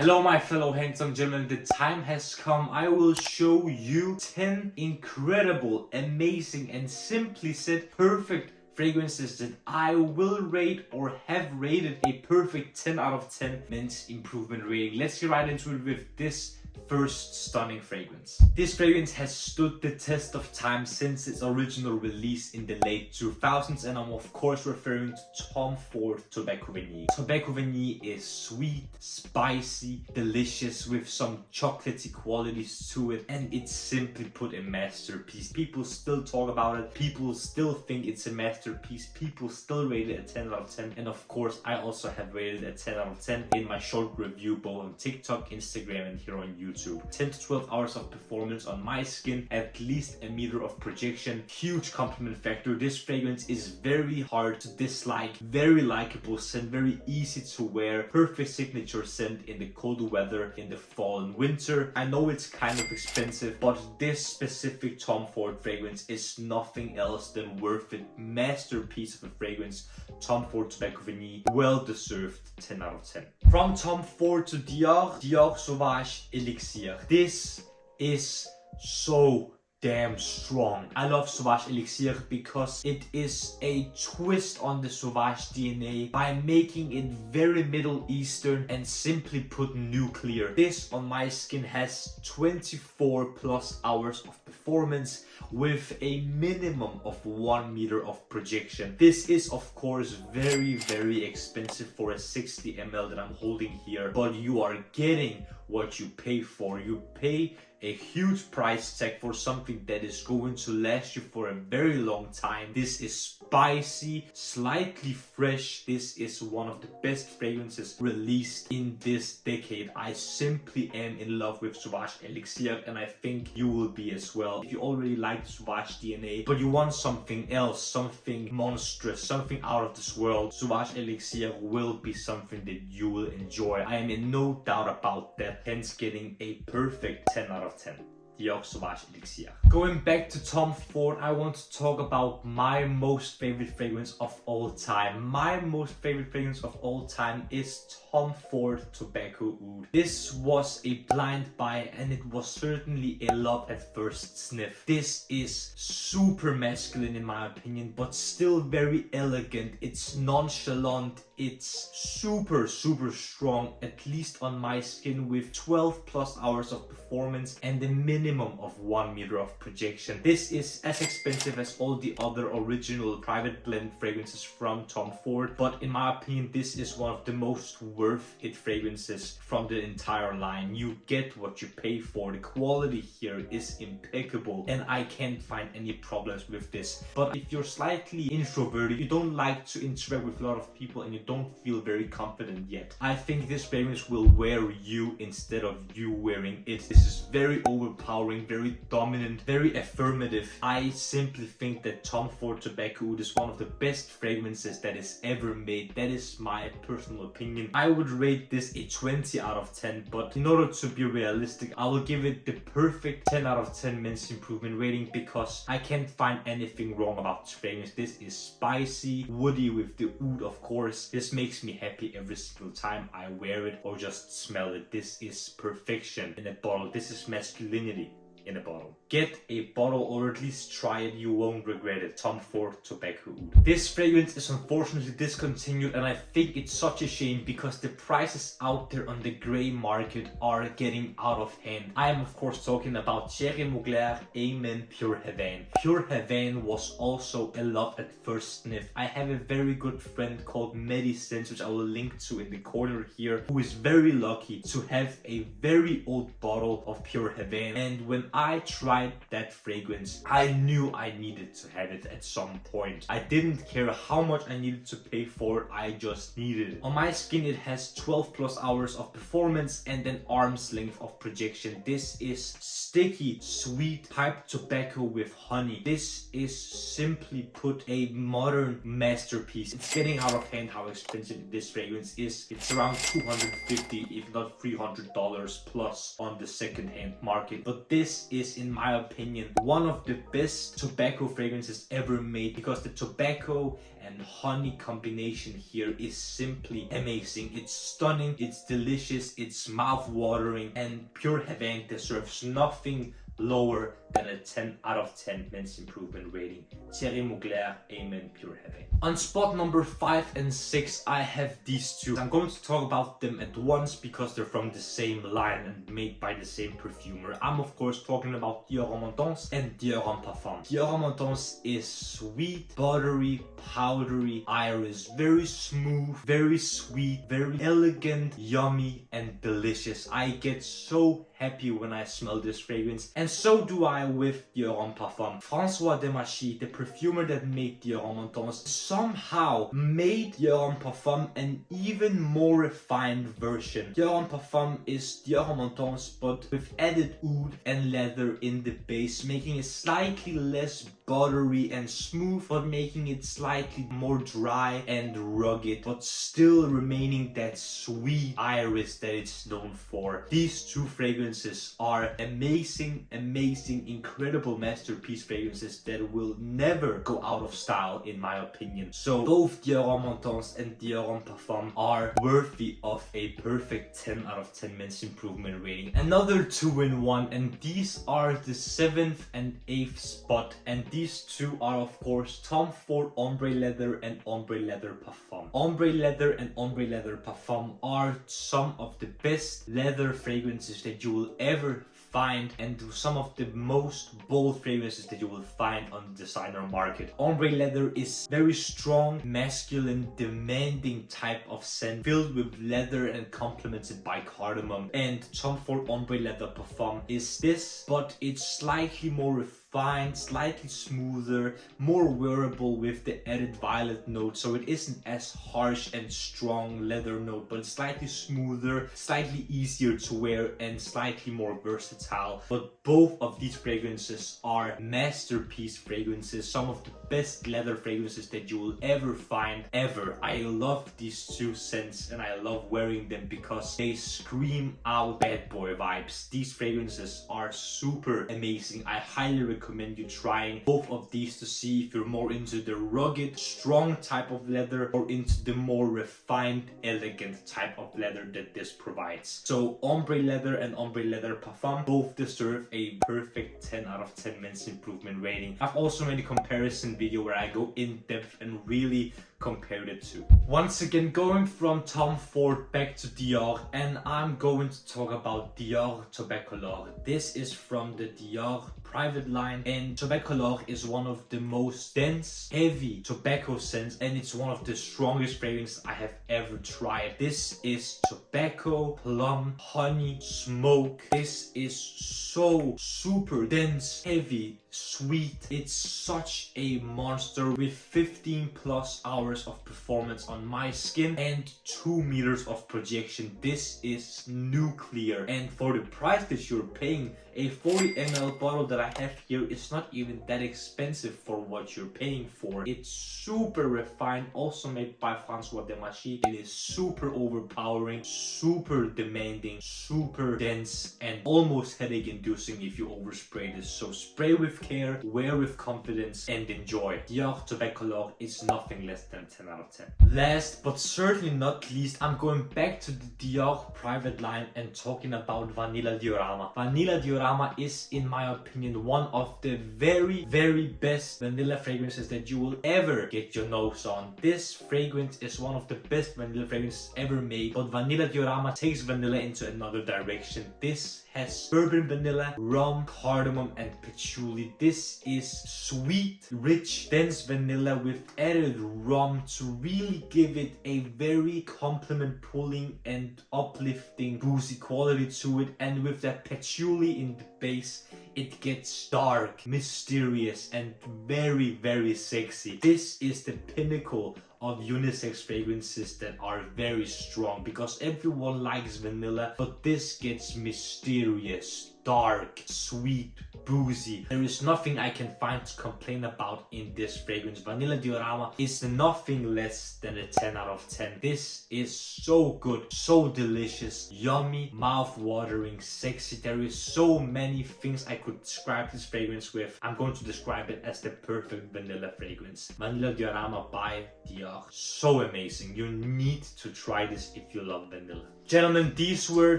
Hello my fellow handsome gentlemen, the time has come. I will show you 10 incredible, amazing and simply said perfect fragrances that I will rate or have rated a perfect 10 out of 10 men's improvement rating. Let's get right into it with this first stunning fragrance. This fragrance has stood the test of time since its original release in the late 2000s, and I'm of course referring to Tom Ford Tobacco Vanille. Tobacco Vanille is sweet, spicy, delicious with some chocolatey qualities to it, and it's simply put a masterpiece. People still talk about it, people still think it's a masterpiece, people still rate it a 10 out of 10, and of course I also have rated it a 10 out of 10 in my short review both on TikTok, Instagram and here on YouTube. 10 to 12 hours of performance on my skin, at least a meter of projection, huge compliment factor. This fragrance is very hard to dislike, very likable scent, very easy to wear, perfect signature scent in the colder weather in the fall and winter. I know it's kind of expensive, but this specific Tom Ford fragrance is nothing else than worth it. Masterpiece of a fragrance, Tom Ford Tobacco Vanille, well deserved 10 out of 10. From Tom Ford to Dior Sauvage Elixir. This is so damn strong. I love Sauvage Elixir because it is a twist on the Sauvage DNA by making it very Middle Eastern and simply put nuclear. This on my skin has 24 plus hours of performance with a minimum of 1 meter of projection. This is of course very expensive for a 60 ml that I'm holding here, but you are getting what you pay for. You pay a huge price tag for something that is going to last you for a very long time. This is spicy, slightly fresh. This is one of the best fragrances released in this decade. I simply am in love with Sauvage Elixir, and I think you will be as well. If you already like Sauvage DNA, but you want something else, something monstrous, something out of this world, Sauvage Elixir will be something that you will enjoy. I am in no doubt about that, hence getting a perfect 10 out of 10. Dior Sauvage Elixir. Going back to Tom Ford, I want to talk about my most favorite fragrance of all time. My most favorite fragrance of all time is Tom Ford Tobacco Oud. This was a blind buy and it was certainly a love at first sniff. This is super masculine in my opinion, but still very elegant. It's nonchalant. It's super strong, at least on my skin, with 12 plus hours of performance and a minimum of 1 meter of projection. This is as expensive as all the other original private blend fragrances from Tom Ford, but in my opinion this is one of the most worth it fragrances from the entire line. You get what you pay for. The quality here is impeccable and I can't find any problems with this. But if you're slightly introverted, you don't like to interact with a lot of people and you don't feel very confident yet, I think this fragrance will wear you instead of you wearing it. This is very overpowering, very dominant, very affirmative. I simply think that Tom Ford Tobacco Oud is one of the best fragrances that is ever made. That is my personal opinion. I would rate this a 20 out of 10, but in order to be realistic, I will give it the perfect 10 out of 10 men's improvement rating because I can't find anything wrong about this fragrance. This is spicy, woody with the oud of course. This makes me happy every single time I wear it or just smell it. This is perfection in a bottle. This is masculinity in a bottle. Get a bottle or at least try it, you won't regret it. Tom Ford Tobacco Oud. This fragrance is unfortunately discontinued and I think it's such a shame because the prices out there on the grey market are getting out of hand. I am of course talking about Cherry Mugler Amen Pure Havane. Pure Havane was also a love at first sniff. I have a very good friend called Medicine, which I will link to in the corner here, who is very lucky to have a very old bottle of Pure Havane, and when I tried that fragrance, I knew I needed to have it at some point. I didn't care how much I needed to pay for it, I just needed it. On my skin it has 12 plus hours of performance and an arm's length of projection. This is sticky, sweet pipe tobacco with honey. This is simply put a modern masterpiece. It's getting out of hand how expensive this fragrance is. It's around $250 if not $300 plus on the second-hand market, but this this is, in my opinion, one of the best tobacco fragrances ever made, because the tobacco and honey combination here is simply amazing. It's stunning, it's delicious, it's mouth-watering, and Pure Havane deserves nothing lower than a 10 out of 10 men's improvement rating. Thierry Mugler, Amen, Pure Havane. On spot number 5 and 6, I have these two. I'm going to talk about them at once because they're from the same line and made by the same perfumer. I'm of course talking about Diorama and Diorama Parfum. Diorama is sweet, buttery, powdery iris, very smooth, very sweet, very elegant, yummy, and delicious. I get so happy when I smell this fragrance, and so do I with Dior Parfum. François Demachy, the perfumer that made Dior Montons, somehow made Dior Parfum an even more refined version. Dior Parfum is Dior Montons but with added oud and leather in the base, making it slightly less buttery and smooth, but making it slightly more dry and rugged, but still remaining that sweet iris that it's known for. These two fragrances are amazing, incredible masterpiece fragrances that will never go out of style, in my opinion. So both Dior Montons and Dior Parfum are worthy of a perfect 10 out of 10 men's improvement rating. Another 2-in-1, and these are the 7th and 8th spot, and these two are of course Tom Ford Ombré Leather and Ombré Leather Parfum. Ombré Leather and Ombré Leather Parfum are some of the best leather fragrances that you will ever find, and some of the most bold fragrances that you will find on the designer market. Ombré Leather is very strong, masculine, demanding type of scent filled with leather and complemented by cardamom. And Tom Ford Ombré Leather Parfum is this, but it's slightly more refined, slightly smoother, more wearable with the added violet note, so it isn't as harsh and strong leather note, but it's slightly smoother, slightly easier to wear, and slightly more versatile. But both of these fragrances are masterpiece fragrances, some of the best leather fragrances that you will ever find, ever. I love these two scents and I love wearing them because they scream out bad boy vibes. These fragrances are super amazing. I highly recommend you trying both of these to see if you're more into the rugged, strong type of leather or into the more refined, elegant type of leather that this provides. So Ombré Leather and Ombré Leather Parfum both deserve a perfect 10 out of 10 men's improvement rating. I've also made a comparison video where I go in depth and really compare the two. Once again, going from Tom Ford back to Dior, and I'm going to talk about Dior Tobacolor. This is from the Dior private line, and Tobacolor is one of the most dense, heavy tobacco scents, and it's one of the strongest fragrances I have ever tried. This is tobacco, plum, honey, smoke. This is so super dense, heavy, sweet. It's such a monster with 15 plus hours of performance on my skin and 2 meters of projection. This is nuclear, and for the price that you're paying, a 40 ml bottle that I have here is not even that expensive for what you're paying for. It's super refined, also made by François Demachy. It is super overpowering, super demanding, super dense, and almost headache inducing if you overspray this. So spray with care, wear with confidence, and enjoy. Dior Tobacolor is nothing less than 10 out of 10. Last but certainly not least, I'm going back to the Dior private line and talking about Vanille Diorama. Vanille Diorama is, in my opinion, one of the very best vanilla fragrances that you will ever get your nose on. This fragrance is one of the best vanilla fragrances ever made, but Vanille Diorama takes vanilla into another direction. This has bourbon vanilla, rum, cardamom, and patchouli. This is sweet, rich, dense vanilla with added rum to really give it a very compliment pulling and uplifting boozy quality to it, and with that patchouli in the base, it gets dark, mysterious, and very sexy. This is the pinnacle of unisex fragrances that are very strong, because everyone likes vanilla, but this gets mysterious, dark, sweet, boozy. There is nothing I can find to complain about in this fragrance. Vanilla Diorama is nothing less than a 10 out of 10. This is so good, so delicious, yummy, mouth-watering, sexy. There is so many things I could describe this fragrance with. I'm going to describe it as the perfect vanilla fragrance. Vanilla Diorama by Dior. So amazing. You need to try this if you love vanilla. Gentlemen, these were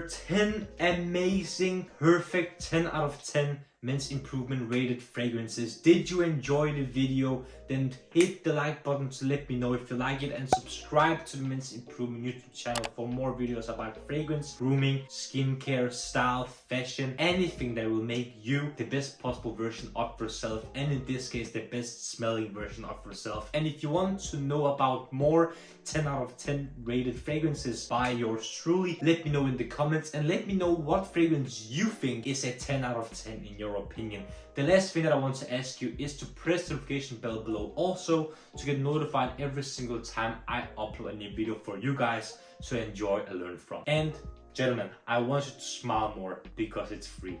10 amazing, perfect 10 out of 10 Men's Improvement rated fragrances. Did you enjoy the video? Then hit the like button to let me know if you like it, and subscribe to the Men's Improvement YouTube channel for more videos about fragrance, grooming, skincare, style, fashion, anything that will make you the best possible version of yourself, and in this case the best smelling version of yourself. And if you want to know about more 10 out of 10 rated fragrances by yours truly, let me know in the comments, and let me know what fragrance you think is a 10 out of 10 in your opinion. The last thing that I want to ask you is to press the notification bell below, also to get notified every single time I upload a new video for you guys to enjoy and learn from. And gentlemen, I want you to smile more because it's free.